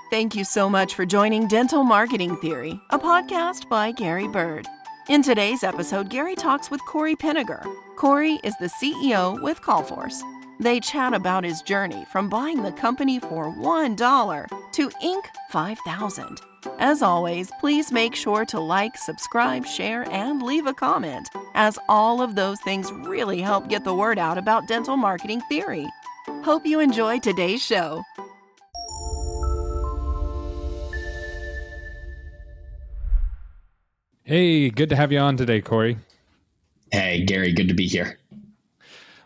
Thank you so much for joining Dental Marketing Theory, a podcast by Gary Bird. In today's episode, Gary talks with Cory Pinegar. Cory is the CEO with CallForce. They chat about his journey from buying the company for $1 to Inc. 5,000. As always, please make sure to like, subscribe, share, and leave a comment, as all of those things really help get the word out about dental marketing theory. Hope you enjoy today's show. Hey, good to have you on today, Cory. Hey, Gary, good to be here.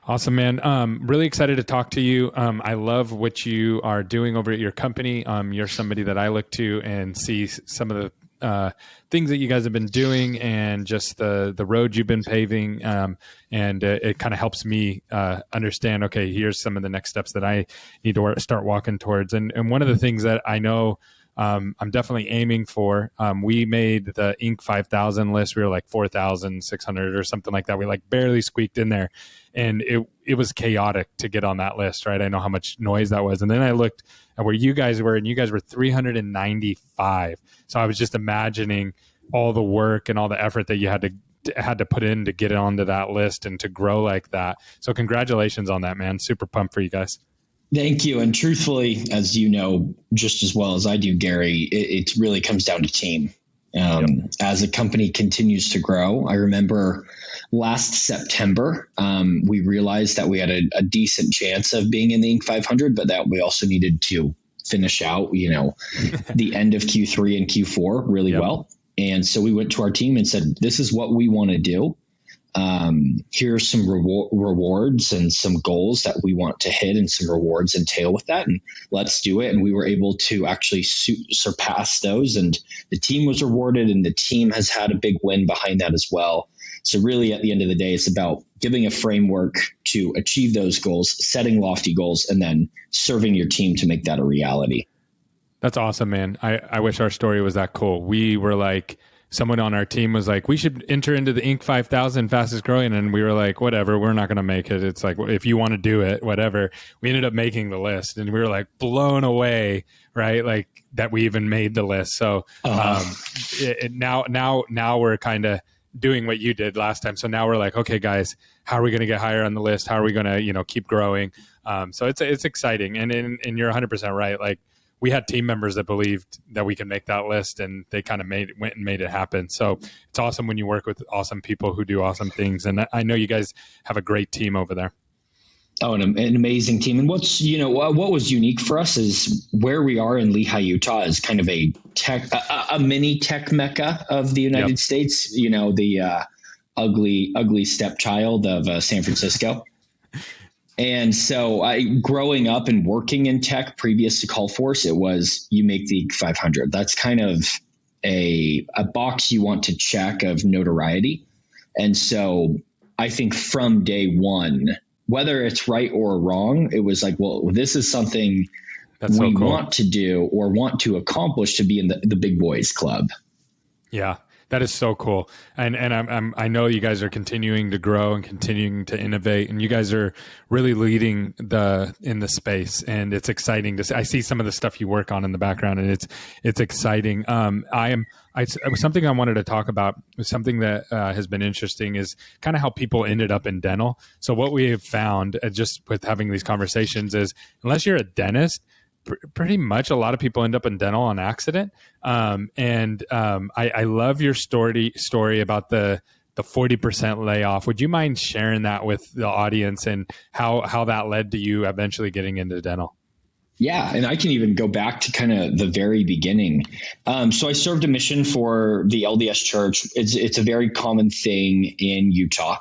Awesome, man. Really excited to talk to you. I love what you are doing over at your company. You're somebody that I look to and see some of the things that you guys have been doing and just the road you've been paving. And it kind of helps me understand, okay, here's some of the next steps that I need to start walking towards. And one of the things that I know I'm definitely aiming for. We made the Inc. 5,000 list. We were like 4,600 or something like that. We like barely squeaked in there, and it was chaotic to get on that list, right? I know how much noise that was. And then I looked at where you guys were, and you guys were 395. So I was just imagining all the work and all the effort that you had to put in to get onto that list and to grow like that. So congratulations on that, man. Super pumped for you guys. Thank you. And truthfully, as you know, just as well as I do, Gary, it really comes down to team. As a company continues to grow, I remember last September, we realized that we had a decent chance of being in the Inc. 500, but that we also needed to finish out, the end of Q3 and Q4 really well. And so we went to our team and said, this is what we want to do. Here's some rewards and some goals that we want to hit, and some rewards entail with that, and let's do it. And we were able to actually surpass those, and the team was rewarded, and the team has had a big win behind that as well. So really at the end of the day, it's about giving a framework to achieve those goals, setting lofty goals, and then serving your team to make that a reality. That's awesome, man. I wish our story was that cool. We were like, someone on our team was like, we should enter into the Inc. 5,000 fastest growing. And we were like, whatever, we're not going to make it. It's like, if you want to do it, whatever. We ended up making the list, and we were like blown away, right? Like that we even made the list. So now we're kind of doing what you did last time. So now we're like, okay, guys, how are we going to get higher on the list? How are we going to, keep growing? So it's exciting. And you're 100% right. Like, we had team members that believed that we could make that list, and they kind of went and made it happen. So it's awesome when you work with awesome people who do awesome things. And I know you guys have a great team over there. Oh, an amazing team. And what was unique for us is where we are in Lehi, Utah is kind of a mini tech mecca of the United States, the ugly stepchild of San Francisco. And so growing up and working in tech previous to CallForce, it was you make the 500. That's kind of a box you want to check of notoriety. And so I think from day one, whether it's right or wrong, it was like, well, this is something we want to do or want to accomplish to be in the big boys club. Yeah. That is so cool. And I know you guys are continuing to grow and continuing to innovate, and you guys are really leading in the space, and it's exciting to see. I see some of the stuff you work on in the background, and it's exciting. Something I wanted to talk about, something that has been interesting, is kind of how people ended up in dental. So what we have found just with having these conversations is, unless you're a dentist, pretty much a lot of people end up in dental on accident. I love your story about the 40% layoff. Would you mind sharing that with the audience and how that led to you eventually getting into dental? Yeah. And I can even go back to kind of the very beginning. So I served a mission for the Lds Church. It's a very common thing in Utah.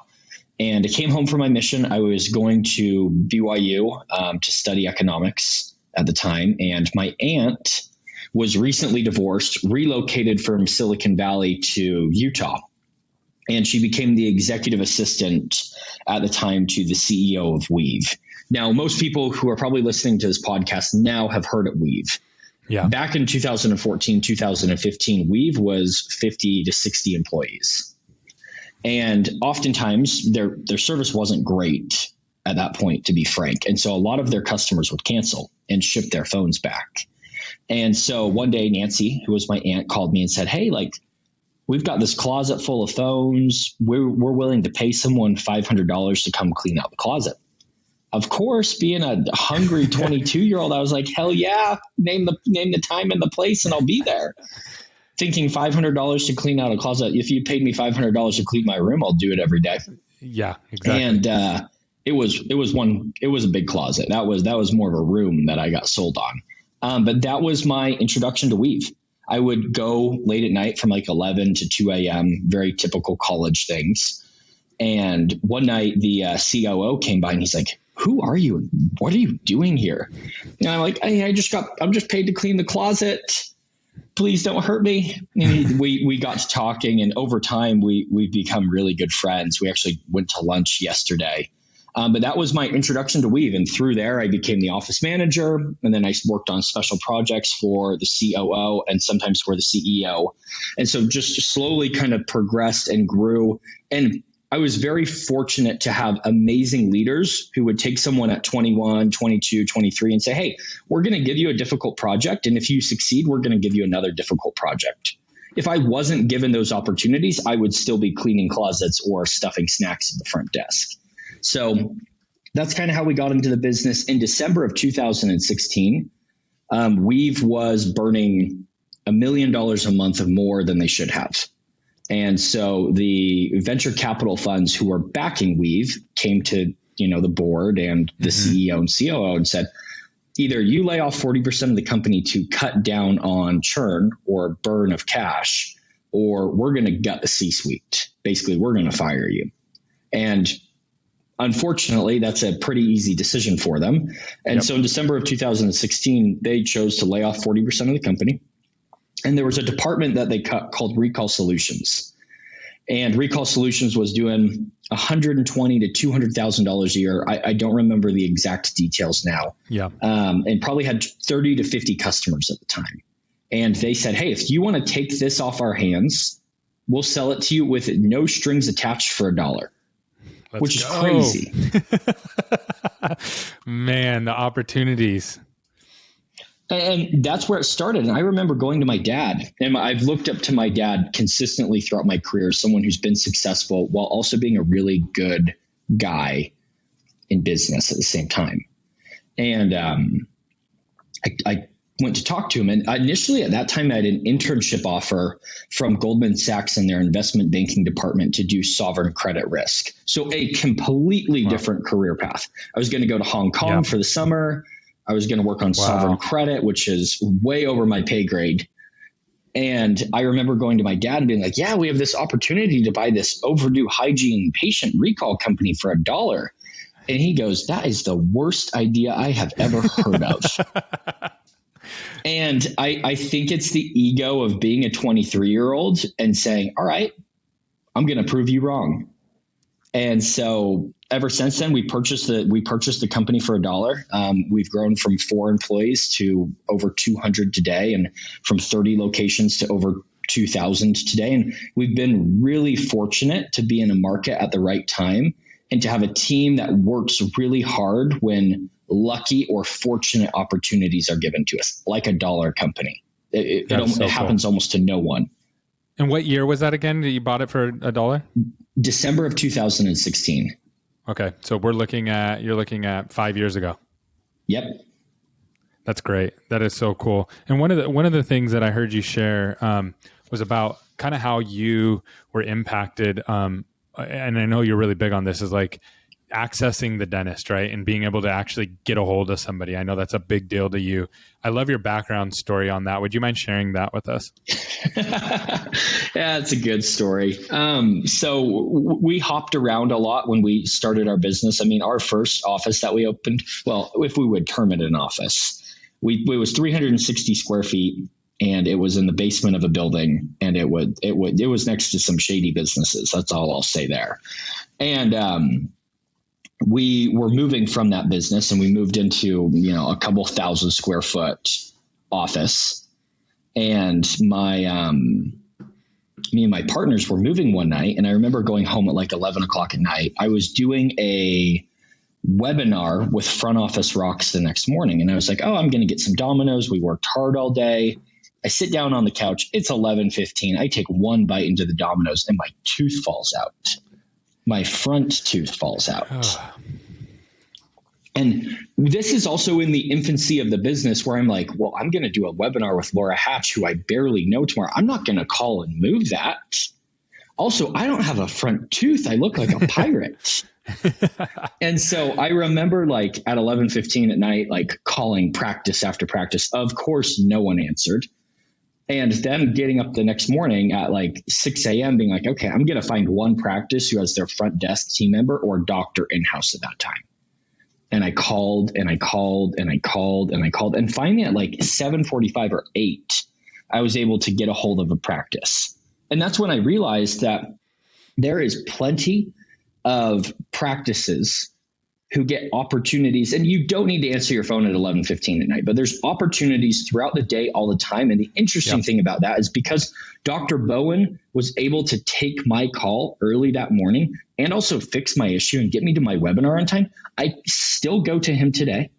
And I came home from my mission. I was going to BYU to study economics at the time. And my aunt was recently divorced, relocated from Silicon Valley to Utah. And she became the executive assistant at the time to the CEO of Weave. Now, most people who are probably listening to this podcast now have heard of Weave. Yeah. Back in 2014, 2015, Weave was 50 to 60 employees. And oftentimes their service wasn't great at that point, to be frank. And so a lot of their customers would cancel and ship their phones back. And so one day, Nancy, who was my aunt, called me and said, hey, like, we've got this closet full of phones. We're willing to pay someone $500 to come clean out the closet. Of course, being a hungry 22-year-old, I was like, hell yeah, name the time and the place and I'll be there. Thinking $500 to clean out a closet. If you paid me $500 to clean my room, I'll do it every day. Yeah, exactly. And it was a big closet. That was more of a room that I got sold on. But that was my introduction to Weave. I would go late at night from like 11 to 2 a.m., very typical college things. And one night the COO came by and he's like, who are you? What are you doing here? And I'm like, hey, I'm just paid to clean the closet. Please don't hurt me. And we got to talking, and over time we've become really good friends. We actually went to lunch yesterday. But that was my introduction to Weave. And through there, I became the office manager. And then I worked on special projects for the COO and sometimes for the CEO. And so just slowly kind of progressed and grew. And I was very fortunate to have amazing leaders who would take someone at 21, 22, 23 and say, hey, we're going to give you a difficult project. And if you succeed, we're going to give you another difficult project. If I wasn't given those opportunities, I would still be cleaning closets or stuffing snacks at the front desk. So that's kind of how we got into the business. In December of 2016, Weave was burning $1 million a month more than they should have. And so the venture capital funds who were backing Weave came to, the board and the CEO and COO and said, either you lay off 40% of the company to cut down on churn or burn of cash, or we're going to gut the C-suite. Basically, we're going to fire you. And unfortunately, that's a pretty easy decision for them. And so in December of 2016, they chose to lay off 40% of the company. And there was a department that they cut called Recall Solutions. And Recall Solutions was doing $120,000 to $200,000 a year. I don't remember the exact details now. Yeah. And probably had 30 to 50 customers at the time. And they said, hey, if you want to take this off our hands, we'll sell it to you with no strings attached for $1. Which is crazy. Man, the opportunities. And that's where it started. And I remember going to my dad, and I've looked up to my dad consistently throughout my career, someone who's been successful while also being a really good guy in business at the same time. And I went to talk to him. And initially at that time, I had an internship offer from Goldman Sachs in their investment banking department to do sovereign credit risk. So a completely different career path. I was going to go to Hong Kong for the summer. I was going to work on sovereign credit, which is way over my pay grade. And I remember going to my dad and being like, yeah, we have this opportunity to buy this overdue hygiene patient recall company for $1. And he goes, that is the worst idea I have ever heard of. And I think it's the ego of being a 23-year-old and saying, all right, I'm going to prove you wrong. And so ever since then, we purchased the company for $1. We've grown from 4 employees to over 200 today, and from 30 locations to over 2,000 today. And we've been really fortunate to be in a market at the right time and to have a team that works really hard when lucky or fortunate opportunities are given to us, like $1 company. It happens almost to no one. And what year was that again that you bought it for $1? December of 2016. Okay. So you're looking at 5 years ago. Yep. That's great. That is so cool. And one of the things that I heard you share was about kind of how you were impacted. And I know you're really big on this, is like accessing the dentist, right? And being able to actually get a hold of somebody. I know that's a big deal to you. I love your background story on that. Would you mind sharing that with us? Yeah, it's a good story. So we hopped around a lot when we started our business. I mean, our first office that we opened, well, if we would term it an office, it was 360 square feet, and it was in the basement of a building, and it was next to some shady businesses. That's all I'll say there. And we were moving from that business, and we moved into, a couple 1,000 square foot office. And me and my partners were moving one night, and I remember going home at like 11 o'clock at night. I was doing a webinar with front office rocks the next morning. And I was like, oh, I'm going to get some Domino's. We worked hard all day. I sit down on the couch. It's 11:15. I take one bite into the Domino's and my tooth falls out. My front tooth falls out. And this is also in the infancy of the business where I'm like, well, I'm going to do a webinar with Laura Hatch, who I barely know tomorrow. I'm not going to call and move that. Also, I don't have a front tooth. I look like a pirate. And so I remember like at 11:15 at night, like calling practice after practice. Of course, no one answered. And then getting up the next morning at like 6 a.m. being like, okay, I'm going to find one practice who has their front desk team member or doctor in-house at that time. And I called and I called and I called and I called. And finally at like 7:45 or 8, I was able to get a hold of a practice. And that's when I realized that there is plenty of practices who get opportunities, and you don't need to answer your phone at 11:15 at night, but there's opportunities throughout the day all the time. And the interesting thing about that is because Dr. Bowen was able to take my call early that morning and also fix my issue and get me to my webinar on time, I still go to him today.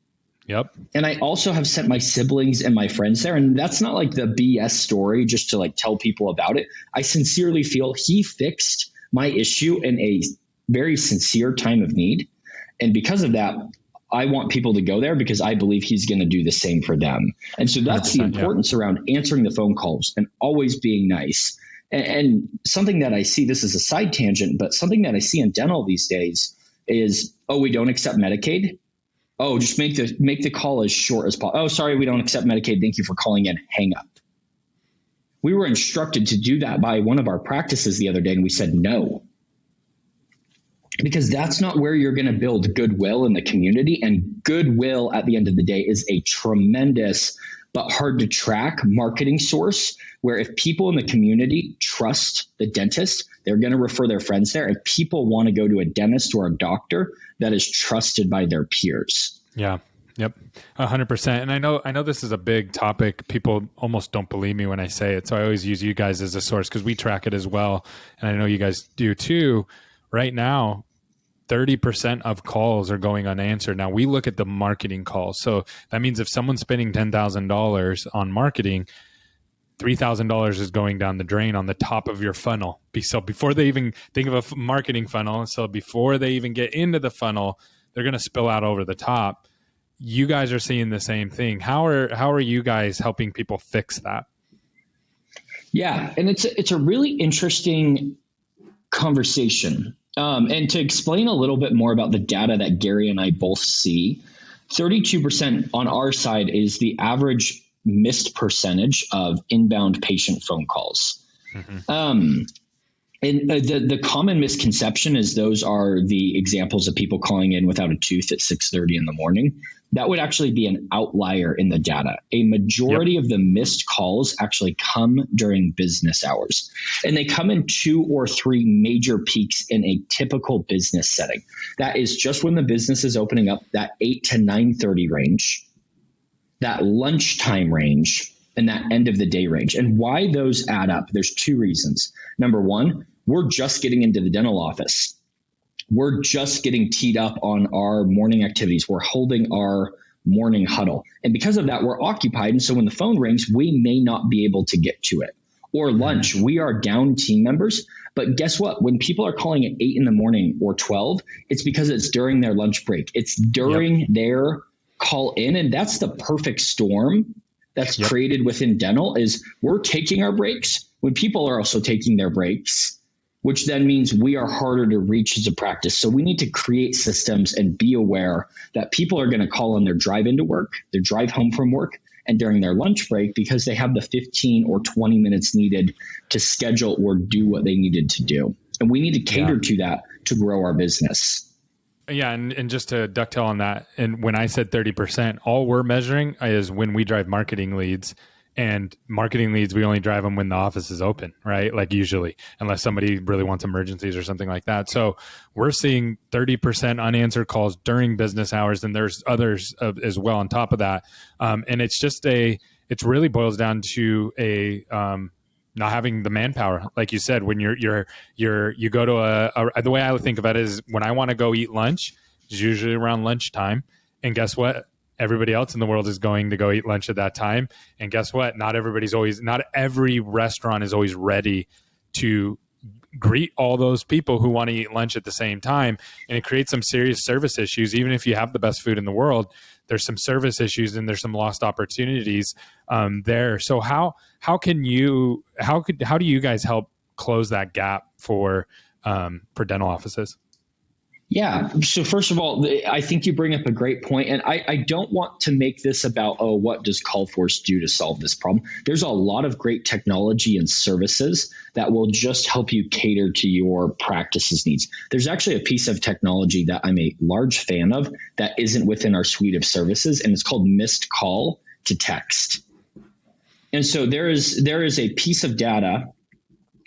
Yep. And I also have sent my siblings and my friends there. And that's not like the BS story just to like tell people about it. I sincerely feel he fixed my issue in a very sincere time of need. And because of that, I want people to go there because I believe he's going to do the same for them. And so that's the importance around answering the phone calls and always being nice. And something that I see, this is a side tangent, but something that I see in dental these days is, oh, we don't accept Medicaid. Oh, just make the call as short as possible. Oh, sorry, we don't accept Medicaid. Thank you for calling in. Hang up. We were instructed to do that by one of our practices the other day, and we said no. Because that's not where you're going to build goodwill in the community. And goodwill at the end of the day is a tremendous but hard to track marketing source where if people in the community trust the dentist, they're going to refer their friends there. And people want to go to a dentist or a doctor that is trusted by their peers. Yeah. Yep. 100%. And I know this is a big topic. People almost don't believe me when I say it. So I always use you guys as a source because we track it as well. And I know you guys do too. Right now, 30% of calls are going unanswered. Now we look at the marketing calls. So that means if someone's spending $10,000 on marketing, $3,000 is going down the drain on the top of your funnel. So before they even think of a marketing funnel, so before they even get into the funnel, they're going to spill out over the top. You guys are seeing the same thing. How are you guys helping people fix that? Yeah, and it's a really interesting conversation. And to explain a little bit more about the data that Gary and I both see, 32% on our side is the average missed percentage of inbound patient phone calls. Mm-hmm. And the common misconception is those are the examples of people calling in without a tooth at 6:30 in the morning. That would actually be an outlier in the data. A majority of the missed calls actually come during business hours, and they come in 2 or 3 major peaks in a typical business setting. That is just when the business is opening up, that 8 to 9:30 range, that lunchtime range, and that end of the day range. And why those add up, there's 2 reasons. Number one, we're just getting into the dental office. We're just getting teed up on our morning activities. We're holding our morning huddle. And because of that, we're occupied. And so when the phone rings, we may not be able to get to it. Or lunch, we are down team members. But guess what? When people are calling at 8 in the morning or 12, it's because it's during their lunch break. It's during their call in. And that's the perfect storm that's created within dental is we're taking our breaks when people are also taking their breaks, which then means we are harder to reach as a practice. So we need to create systems and be aware that people are going to call on their drive into work, their drive home from work, and during their lunch break because they have the 15 or 20 minutes needed to schedule or do what they needed to do. And we need to cater to that to grow our business. Yeah. And just to ducktail on that, and when I said 30%, all we're measuring is when we drive marketing leads. And marketing leads, we only drive them when the office is open, right? Like usually, unless somebody really wants emergencies or something like that. So we're seeing 30% unanswered calls during business hours, and there's others as well on top of that. And it's just it really boils down to not having the manpower, like you said. When you go to the way I would think of it is when I want to go eat lunch, is usually around lunchtime. And guess what? Everybody else in the world is going to go eat lunch at that time. And guess what? Not every restaurant is always ready to greet all those people who want to eat lunch at the same time. And it creates some serious service issues. Even if you have the best food in the world, there's some service issues and there's some lost opportunities there. So how do you guys help close that gap for dental offices? Yeah. So first of all, I think you bring up a great point, and I don't want to make this about, what does CallForce do to solve this problem? There's a lot of great technology and services that will just help you cater to your practice's needs. There's actually a piece of technology that I'm a large fan of that isn't within our suite of services, and it's called missed call to text. And so there is a piece of data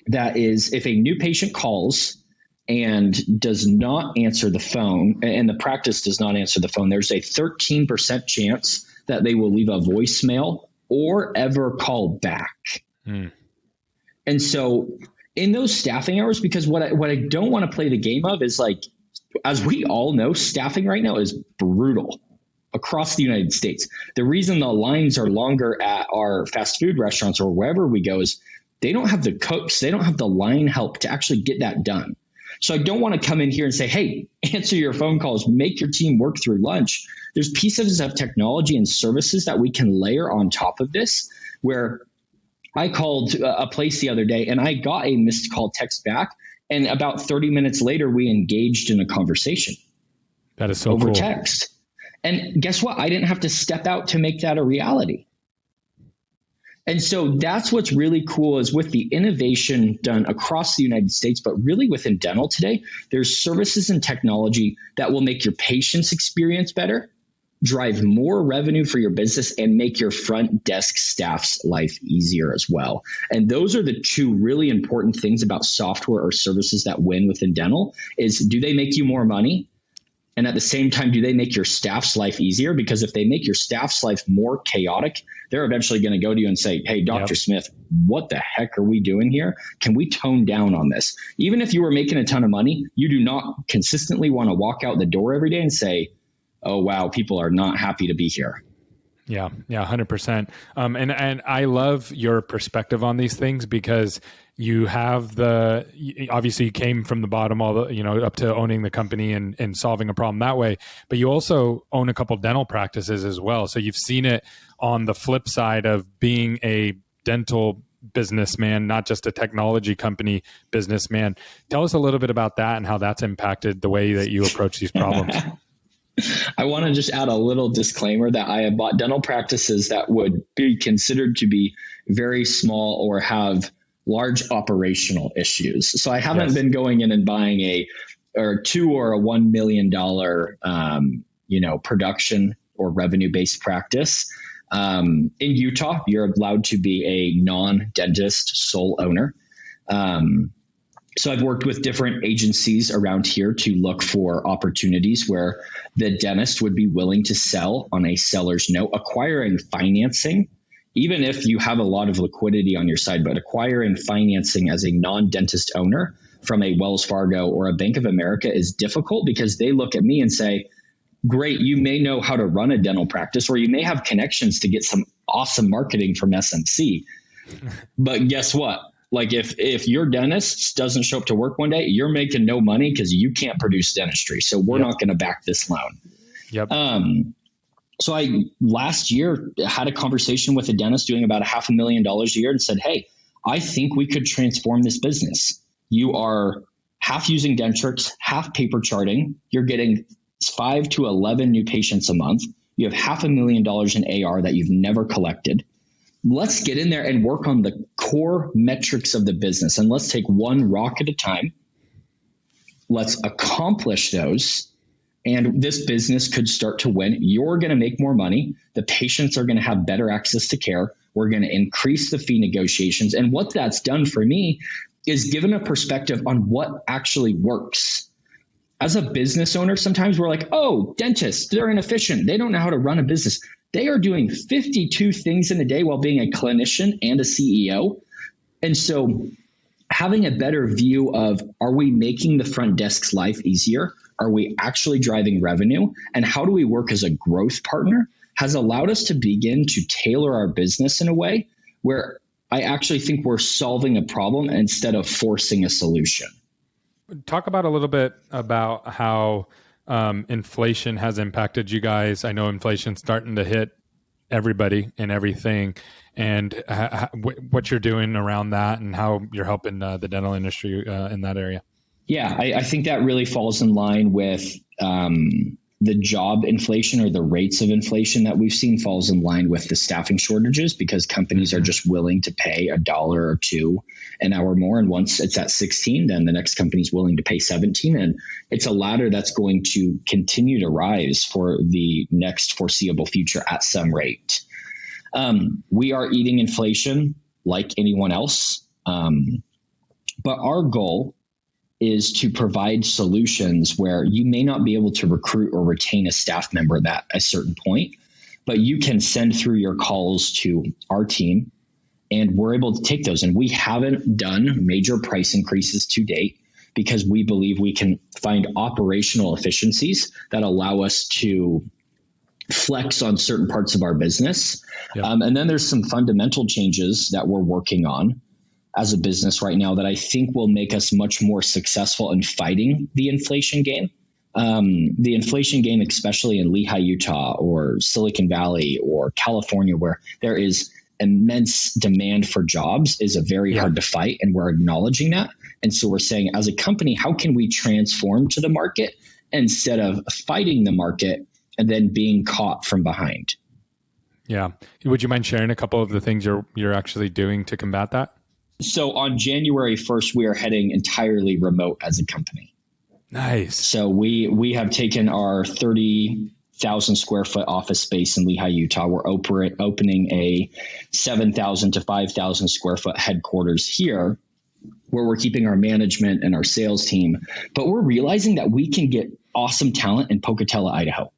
that is, if a new patient calls and does not answer the phone, and the practice does not answer the phone, there's a 13% chance that they will leave a voicemail or ever call back. And so in those staffing hours, because what I don't want to play the game of is, like, as we all know, staffing right now is brutal across the United States. The reason the lines are longer at our fast food restaurants or wherever we go is they don't have the cooks, they don't have the line help to actually get that done. So I don't want to come in here and say, hey, answer your phone calls, make your team work through lunch. There's pieces of technology and services that we can layer on top of this, where I called a place the other day and I got a missed call text back. And about 30 minutes later, we engaged in a conversation. That is so over cool. Text. And guess what? I didn't have to step out to make that a reality. And so that's what's really cool, is with the innovation done across the United States, but really within dental today, there's services and technology that will make your patient's experience better, drive more revenue for your business, and make your front desk staff's life easier as well. And those are the two really important things about software or services that win within dental is, do they make you more money? And at the same time, do they make your staff's life easier? Because if they make your staff's life more chaotic, they're eventually going to go to you and say, hey, Dr. Smith, what the heck are we doing here? Can we tone down on this? Even if you were making a ton of money, you do not consistently want to walk out the door every day and say, oh, wow, people are not happy to be here. Yeah, 100%. And I love your perspective on these things, because you have obviously you came from the bottom up to owning the company and solving a problem that way, but you also own a couple dental practices as well. So you've seen it on the flip side of being a dental businessman, not just a technology company businessman. Tell us a little bit about that and how that's impacted the way that you approach these problems. I want to just add a little disclaimer that I have bought dental practices that would be considered to be very small or have large operational issues. So I haven't been going in and buying a $2 or $1 million, production or revenue-based practice. In Utah, you're allowed to be a non-dentist sole owner. So I've worked with different agencies around here to look for opportunities where the dentist would be willing to sell on a seller's note, acquiring financing, even if you have a lot of liquidity on your side, but acquiring financing as a non-dentist owner from a Wells Fargo or a Bank of America is difficult, because they look at me and say, great, you may know how to run a dental practice, or you may have connections to get some awesome marketing from SMC. But guess what? Like if your dentist doesn't show up to work one day, you're making no money because you can't produce dentistry. So we're not going to back this loan. Yep. So I last year had a conversation with a dentist doing about $500,000 a year and said, hey, I think we could transform this business. You are half using Dentrix, half paper charting. You're getting 5 to 11 new patients a month. You have $500,000 in AR that you've never collected. Let's get in there and work on the core metrics of the business, and let's take one rock at a time. Let's accomplish those, and this business could start to win. You're going to make more money. The patients are going to have better access to care. We're going to increase the fee negotiations. And what that's done for me is given a perspective on what actually works. As a business owner, sometimes we're like, oh, dentists, they're inefficient. They don't know how to run a business. They are doing 52 things in a day while being a clinician and a CEO. And so having a better view of, are we making the front desk's life easier? Are we actually driving revenue? And how do we work as a growth partner has allowed us to begin to tailor our business in a way where I actually think we're solving a problem instead of forcing a solution. Talk about a little bit about how inflation has impacted you guys. I know inflation's starting to hit everybody and everything, and what you're doing around that and how you're helping the dental industry in that area. Yeah, I think that really falls in line with the job inflation, or the rates of inflation that we've seen falls in line with the staffing shortages, because companies are just willing to pay $1 or $2 an hour more. And once it's at 16, then the next company's willing to pay 17. And it's a ladder that's going to continue to rise for the next foreseeable future at some rate. We are eating inflation like anyone else. But our goal is to provide solutions where you may not be able to recruit or retain a staff member at a certain point, but you can send through your calls to our team and we're able to take those. And we haven't done major price increases to date because we believe we can find operational efficiencies that allow us to flex on certain parts of our business. Yep. And then there's some fundamental changes that we're working on as a business right now that I think will make us much more successful in fighting the inflation game. The inflation game, especially in Lehigh, Utah, or Silicon Valley, or California, where there is immense demand for jobs, is a very hard to fight, and we're acknowledging that. And so we're saying, as a company, how can we transform to the market instead of fighting the market and then being caught from behind? Yeah. Would you mind sharing a couple of the things you're actually doing to combat that? So on January 1st, we are heading entirely remote as a company. Nice. So we have taken our 30,000 square foot office space in Lehigh, Utah. We're opening a 7,000 to 5,000 square foot headquarters here, where we're keeping our management and our sales team. But we're realizing that we can get awesome talent in Pocatello, Idaho.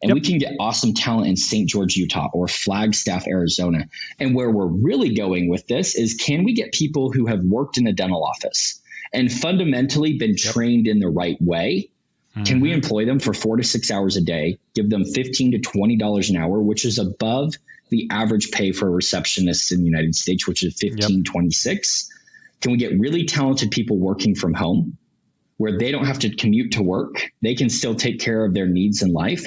And we can get awesome talent in St. George, Utah, or Flagstaff, Arizona. And where we're really going with this is, can we get people who have worked in a dental office and fundamentally been trained in the right way? Mm-hmm. Can we employ them for 4 to 6 hours a day, give them $15 to $20 an hour, which is above the average pay for receptionists in the United States, which is $15.26? Can we get really talented people working from home, where they don't have to commute to work? They can still take care of their needs in life.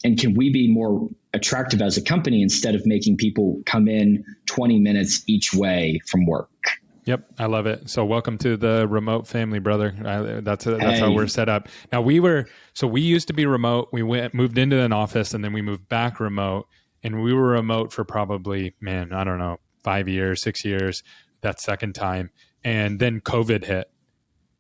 And can we be more attractive as a company instead of making people come in 20 minutes each way from work? Yep. I love it. So welcome to the remote family, brother. That's how we're set up. Now we used to be remote. We moved into an office and then we moved back remote, and we were remote for probably, 5 years, 6 years, that second time. And then COVID hit.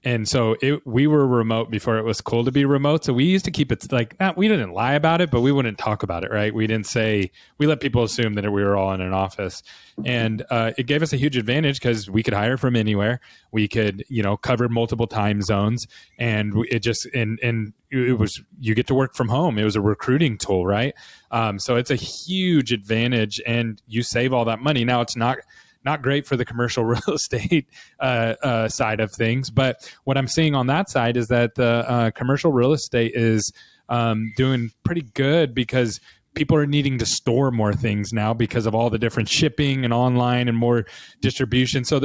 And so we were remote before it was cool to be remote. So we used to keep it like, we didn't lie about it, but we wouldn't talk about it, right? We let people assume that we were all in an office. And it gave us a huge advantage because we could hire from anywhere. We could, cover multiple time zones. And it was, you get to work from home. It was a recruiting tool, right? So it's a huge advantage, and you save all that money. Now it's not great for the commercial real estate side of things. But what I'm seeing on that side is that the commercial real estate is doing pretty good, because people are needing to store more things now because of all the different shipping and online and more distribution. So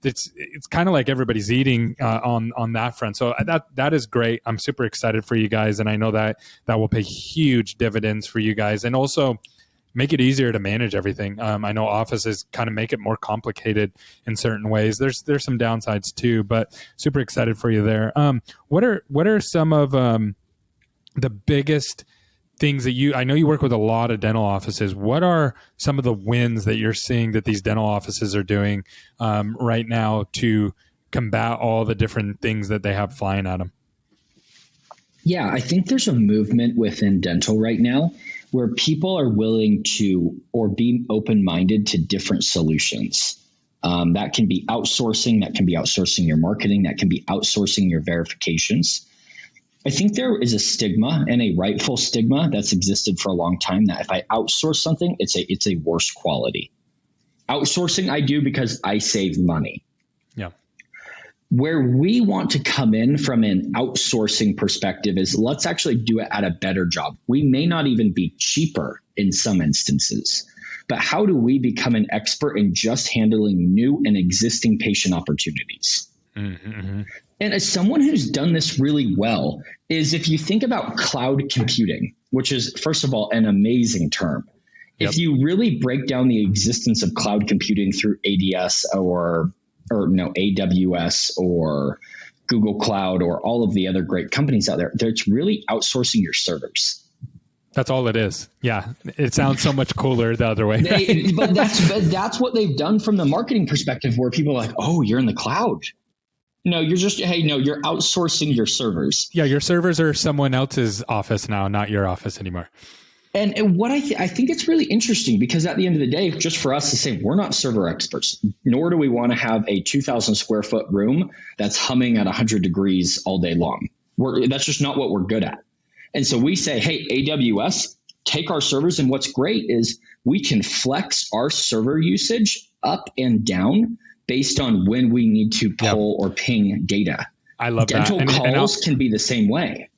it's kind of like everybody's eating on that front. So that is great. I'm super excited for you guys. And I know that will pay huge dividends for you guys. And also make it easier to manage everything. I know offices kind of make it more complicated in certain ways. There's some downsides too, but super excited for you there. What are some of the biggest things that I know you work with a lot of dental offices. What are some of the wins that you're seeing that these dental offices are doing right now to combat all the different things that they have flying at them? Yeah, I think there's a movement within dental right now where people are willing to, or be open-minded to, different solutions. That can be outsourcing your marketing, that can be outsourcing your verifications. I think there is a stigma, and a rightful stigma that's existed for a long time, that if I outsource something, it's a worse quality. Outsourcing I do because I save money. Yeah. Where we want to come in from an outsourcing perspective is let's actually do it at a better job. We may not even be cheaper in some instances, but how do we become an expert in just handling new and existing patient opportunities? Mm-hmm. And as someone who's done this really well is if you think about cloud computing, which is, first of all, an amazing term. Yep. If you really break down the existence of cloud computing through AWS or AWS or Google Cloud or all of the other great companies out there, it's really outsourcing your servers. That's all it is. Yeah. It sounds so much cooler the other way. But that's what they've done from the marketing perspective, where people are like, oh, you're in the cloud. No, you're outsourcing your servers. Yeah. Your servers are someone else's office now, not your office anymore. And what I think it's really interesting, because at the end of the day, just for us to say we're not server experts, nor do we want to have a 2,000 square foot room that's humming at 100 degrees all day long. That's just not what we're good at. And so we say, hey, AWS, take our servers. And what's great is we can flex our server usage up and down based on when we need to pull or ping data. I love Dental that. calls can be the same way.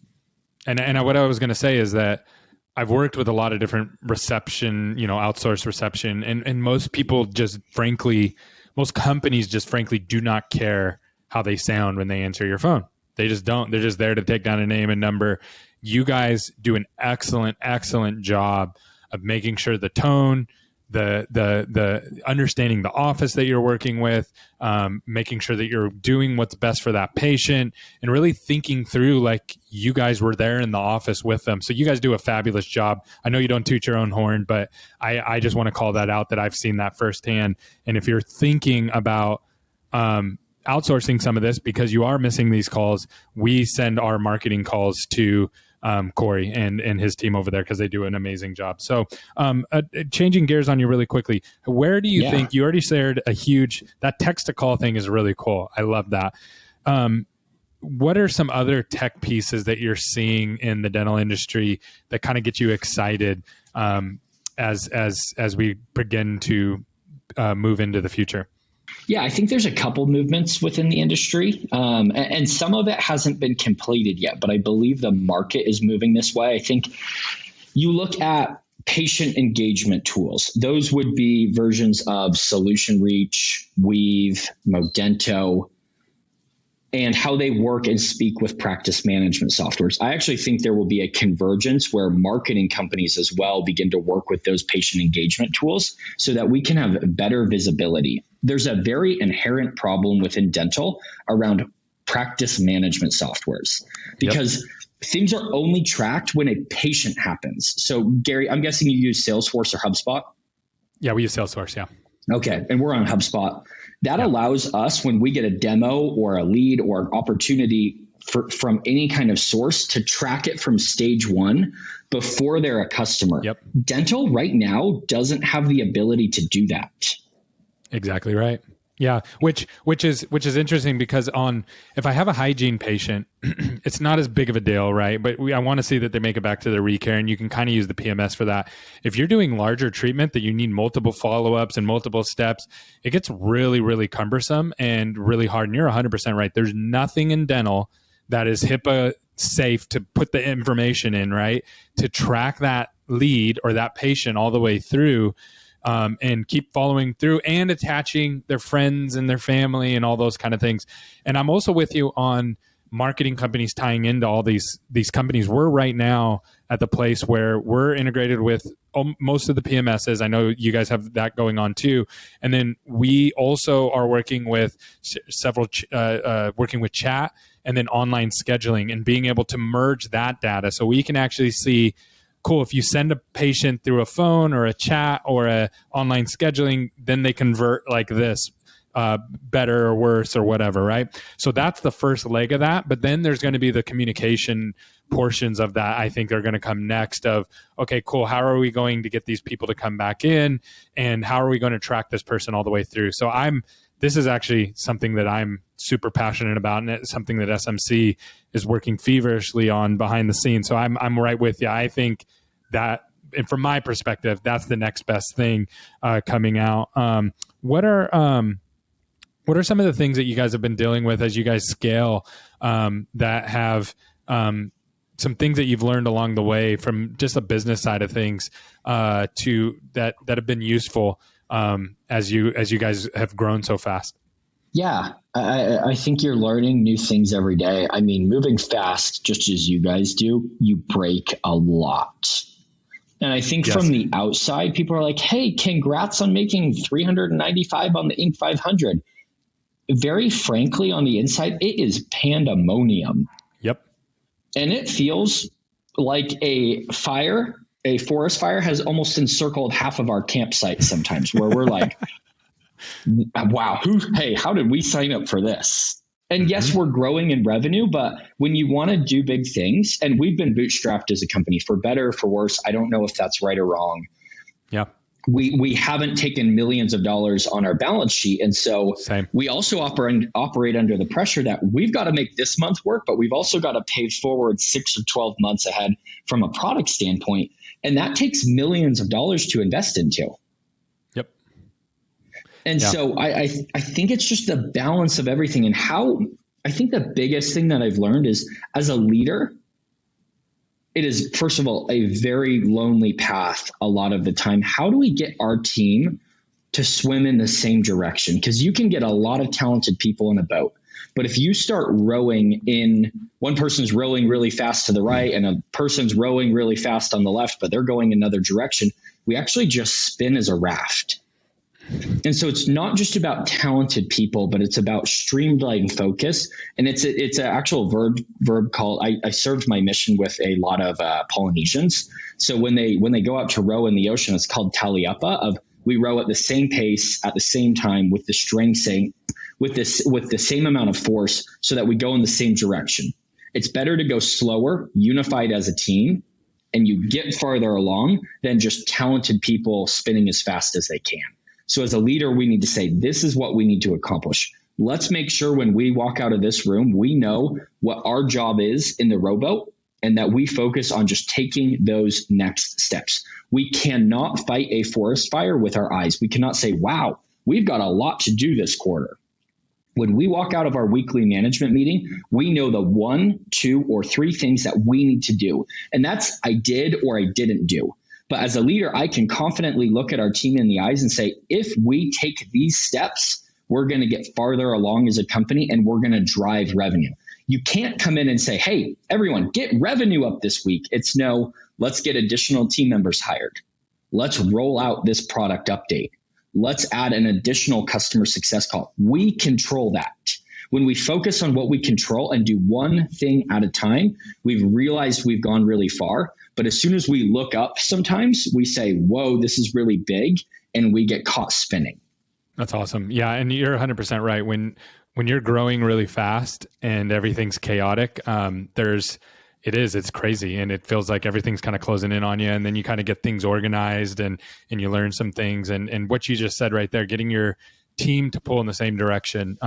And what I was going to say is that I've worked with a lot of different reception, outsourced reception, and most people most companies just frankly do not care how they sound when they answer your phone. They just don't. They're just there to take down a name and number. You guys do an excellent, excellent job of making sure the tone, the understanding the office that you're working with, making sure that you're doing what's best for that patient, and really thinking through like you guys were there in the office with them. So you guys do a fabulous job. I know you don't toot your own horn, but I just want to call that out, that I've seen that firsthand. And if you're thinking about outsourcing some of this because you are missing these calls, we send our marketing calls to Cory and his team over there because they do an amazing job. So changing gears on you really quickly, where do you think, you already shared that text to call thing is really cool. I love that. What are some other tech pieces that you're seeing in the dental industry that kind of get you excited as we begin to move into the future? Yeah, I think there's a couple movements within the industry, and some of it hasn't been completed yet, but I believe the market is moving this way. I think you look at patient engagement tools. Those would be versions of Solution Reach, Weave, Modento, and how they work and speak with practice management softwares. I actually think there will be a convergence where marketing companies as well begin to work with those patient engagement tools so that we can have better visibility. There's a very inherent problem within dental around practice management softwares because things are only tracked when a patient happens. So Gary, I'm guessing you use Salesforce or Hubspot? Yeah, we use Salesforce, yeah. Okay, and we're on Hubspot. That allows us, when we get a demo or a lead or an opportunity from any kind of source, to track it from stage one before they're a customer. Yep. Dental right now doesn't have the ability to do that. Exactly right. Yeah, which is interesting because if I have a hygiene patient, it's not as big of a deal, right? But I want to see that they make it back to their recare, and you can kind of use the PMS for that. If you're doing larger treatment that you need multiple follow-ups and multiple steps, it gets really, really cumbersome and really hard. And you're 100% right. There's nothing in dental that is HIPAA safe to put the information in, right? To track that lead or that patient all the way through. And keep following through and attaching their friends and their family and all those kind of things. And I'm also with you on marketing companies tying into all these companies. We're right now at the place where we're integrated with most of the PMSs. I know you guys have that going on too. And then we also are working with working with chat and then online scheduling and being able to merge that data so we can actually see, cool, if you send a patient through a phone or a chat or a online scheduling, then they convert like this, better or worse or whatever, right? So that's the first leg of that. But then there's going to be the communication portions of that, I think, are going to come next of, okay, cool, how are we going to get these people to come back in? And how are we going to track this person all the way through? So this is actually something that I'm super passionate about, and it's something that SMC is working feverishly on behind the scenes. So I'm right with you. I think that, and from my perspective, that's the next best thing coming out. What are What are some of the things that you guys have been dealing with as you guys scale that have some things that you've learned along the way from just the business side of things to that have been useful as you guys have grown so fast? Yeah, I think you're learning new things every day. I mean, moving fast, just as you guys do, you break a lot. And I think Yes. from the outside, people are like, hey, congrats on making 395 on the Inc. 500. Very frankly, on the inside, it is pandemonium. Yep. And it feels like a forest fire has almost encircled half of our campsite sometimes, where we're like, wow, how did we sign up for this? And yes, we're growing in revenue, but when you want to do big things, and we've been bootstrapped as a company, for better or for worse, I don't know if that's right or wrong. Yeah. We haven't taken millions of dollars on our balance sheet. And so Same. we also operate under the pressure that we've got to make this month work, but we've also got to pay forward 6 or 12 months ahead from a product standpoint. And that takes millions of dollars to invest into. Yep. And so I think it's just the balance of everything. And how I think the biggest thing that I've learned is, as a leader, it is, first of all, a very lonely path a lot of the time. How do we get our team to swim in the same direction? Because you can get a lot of talented people in a boat, but if you start rowing in, one person's rowing really fast to the right and a person's rowing really fast on the left, but they're going another direction, we actually just spin as a raft. And so it's not just about talented people, but it's about streamlined focus. And it's an actual verb called, I served my mission with a lot of Polynesians. So when they go out to row in the ocean, it's called taliapa, of we row at the same pace at the same time with the string saying with the same amount of force, so that we go in the same direction. It's better to go slower, unified as a team, and you get farther along than just talented people spinning as fast as they can. So as a leader, we need to say, this is what we need to accomplish. Let's make sure when we walk out of this room, we know what our job is in the rowboat, and that we focus on just taking those next steps. We cannot fight a forest fire with our eyes. We cannot say, wow, we've got a lot to do this quarter. When we walk out of our weekly management meeting, we know the 1, 2, or 3 things that we need to do. And that's I did or I didn't do. But as a leader, I can confidently look at our team in the eyes and say, if we take these steps, we're going to get farther along as a company and we're going to drive revenue. You can't come in and say, hey, everyone, get revenue up this week. It's no, let's get additional team members hired. Let's roll out this product update. Let's add an additional customer success call. We control that. When we focus on what we control and do one thing at a time, we've realized we've gone really far. But as soon as we look up, sometimes we say, whoa, this is really big, and we get caught spinning. That's awesome. Yeah. And you're 100% right. When you're growing really fast and everything's chaotic, it's crazy. And it feels like everything's kind of closing in on you. And then you kind of get things organized and you learn some things. And what you just said right there, getting your team to pull in the same direction,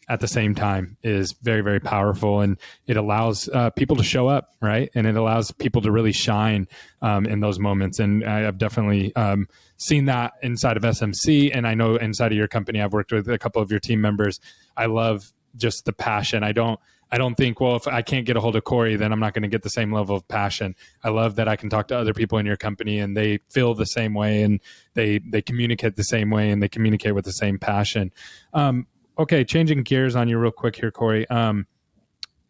at the same time is very, very powerful. And it allows people to show up, right? And it allows people to really shine in those moments. And I've definitely seen that inside of SMC. And I know inside of your company, I've worked with a couple of your team members. I love just the passion. I don't think, well, if I can't get a hold of Cory, then I'm not going to get the same level of passion. I love that I can talk to other people in your company and they feel the same way and they communicate the same way and they communicate with the same passion. Okay, changing gears on you real quick here, Cory.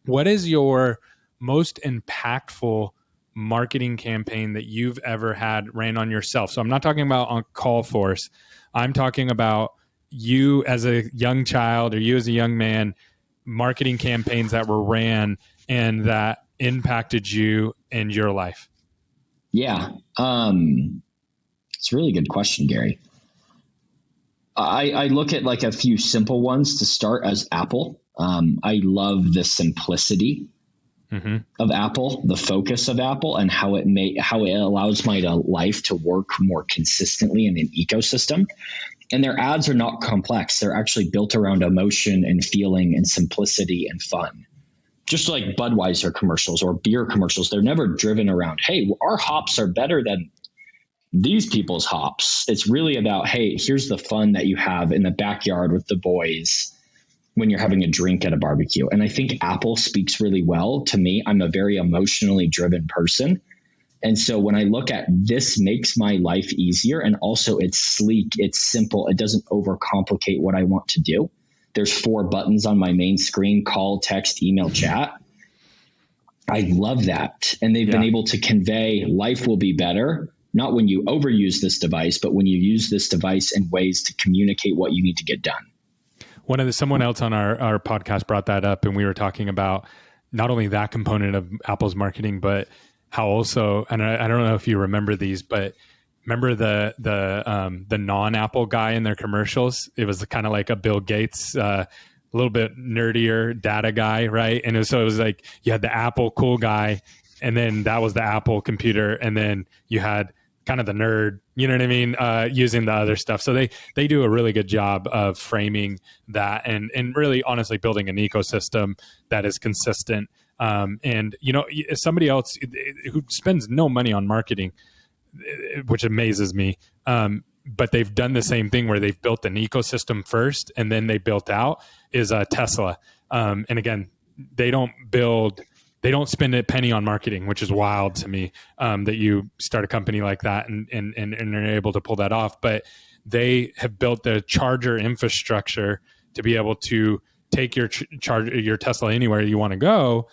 What is your most impactful marketing campaign that you've ever had ran on yourself? So I'm not talking about on CallForce. I'm talking about you as a young child or you as a young man, marketing campaigns that were ran and that impacted you and your life. Yeah, it's a really good question, Gary. I look at like a few simple ones to start as Apple. I love the simplicity of Apple, the focus of Apple, and how it allows my life to work more consistently in an ecosystem. And their ads are not complex. They're actually built around emotion and feeling and simplicity and fun. Just like Budweiser commercials or beer commercials, they're never driven around, hey, our hops are better than these people's hops. It's really about, hey, here's the fun that you have in the backyard with the boys when you're having a drink at a barbecue. And I think Apple speaks really well to me. I'm a very emotionally driven person. And so when I look at this makes my life easier, and also it's sleek, it's simple, it doesn't overcomplicate what I want to do. There's 4 buttons on my main screen: call, text, email, chat. I love that. And they've been able to convey life will be better, not when you overuse this device, but when you use this device in ways to communicate what you need to get done. Someone else on our podcast brought that up, and we were talking about not only that component of Apple's marketing, but how also, and I don't know if you remember these, but remember the non-Apple guy in their commercials? It was kind of like a Bill Gates, a little bit nerdier data guy, right? And so it was like you had the Apple cool guy, and then that was the Apple computer, and then you had kind of the nerd, you know what I mean, using the other stuff. So they do a really good job of framing that and really honestly building an ecosystem that is consistent. And, you know, somebody else who spends no money on marketing, which amazes me, but they've done the same thing where they've built an ecosystem first and then they built out, is Tesla. And again, they don't spend a penny on marketing, which is wild to me, that you start a company like that and are able to pull that off. But they have built the charger infrastructure to be able to take your Tesla anywhere you want to go,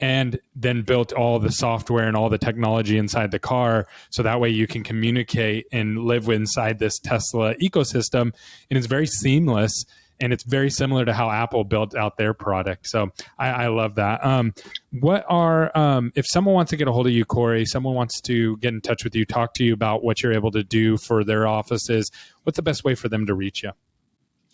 and then built all the software and all the technology inside the car. So that way you can communicate and live inside this Tesla ecosystem. And it's very seamless. And it's very similar to how Apple built out their product. So I love that. If someone wants to get a hold of you, Cory, someone wants to get in touch with you, talk to you about what you're able to do for their offices, what's the best way for them to reach you?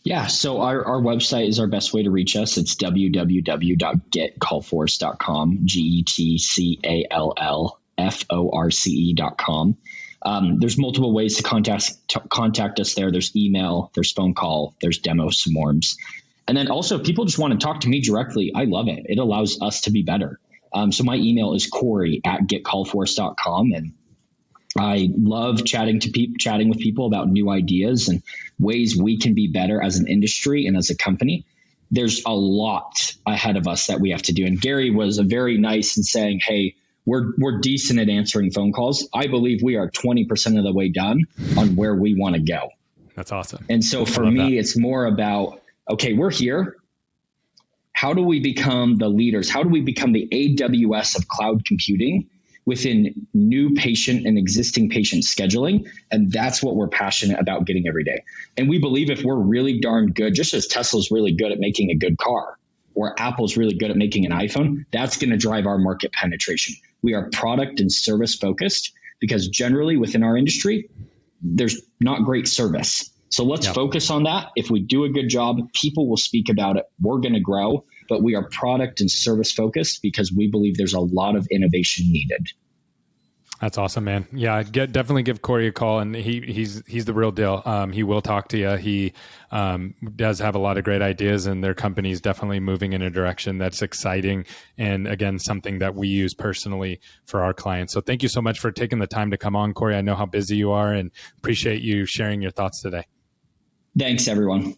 Yeah, so our website is our best way to reach us. It's www.getcallforce.com, GETCALLFORCE.com. There's multiple ways to contact us there. There's email, there's phone call, there's demo forms. And then also people just want to talk to me directly. I love it. It allows us to be better. So my email is Cory@getcallforce.com. And I love chatting with people about new ideas and ways we can be better as an industry and as a company. There's a lot ahead of us that we have to do. And Gary was very nice in saying, hey, we're decent at answering phone calls. I believe we are 20% of the way done on where we want to go. That's awesome. And so for me, it's more about, okay, we're here. How do we become the leaders? How do we become the AWS of cloud computing within new patient and existing patient scheduling? And that's what we're passionate about getting every day. And we believe if we're really darn good, just as Tesla's really good at making a good car, or Apple's really good at making an iPhone, that's going to drive our market penetration. We are product and service focused because generally within our industry, there's not great service. So let's focus on that. If we do a good job, people will speak about it. We're going to grow, but we are product and service focused because we believe there's a lot of innovation needed. That's awesome, man. Yeah, definitely give Cory a call, and he's the real deal. He will talk to you. He does have a lot of great ideas, and their company is definitely moving in a direction that's exciting, and again, something that we use personally for our clients. So thank you so much for taking the time to come on, Cory. I know how busy you are, and appreciate you sharing your thoughts today. Thanks, everyone.